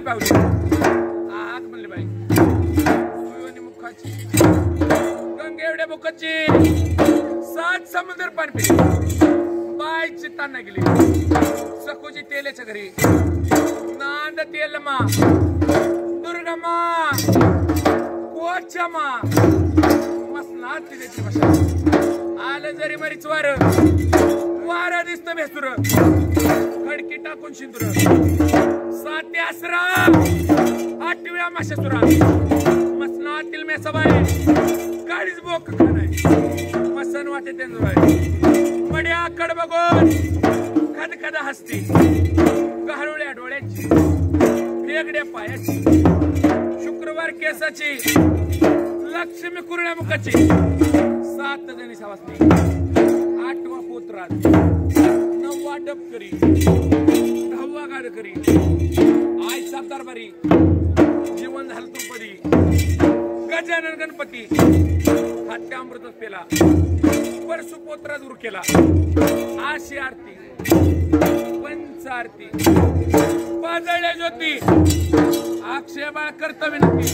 पावली आग म्हणले बाई मुखाची गंगे एवढ्या मुखाची 7 समुद्र पाणी पिली बाईची ताना गेली सखूजी तेलेच्या घरी नांद तेलमा दुर्गमा कोचमा मसनात तिची भाषा आलं जरी मरीच वार दिसत भेसुर खडकी टाकून शिंदुर 7 आसरा 8 वेळा माशासुरा मसनातील मेसाबाई काळीच बोक खानाय मसन वाटे तेंदुराय मड्याकड बघून खद खद हसती गहरुळ्या डोळ्याची फेगड्या पायाची शुक्रवार केसाची लक्ष्मी कुरळ्या मुखाची 7 जणी सावासनी 8वा पोत्रात 9वा डबकरी 10वा गाडकरी आईचा दरबारी जीवन झालं तुपदी गजानन गणपती हत्यामृतच पेला परसु पोत्रा दूर केला आशी आरती पंच आरती पाजळल्या ज्योती अक्षय बाळ कर्तव्य नक्की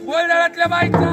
गोळदळातल्या बाईचा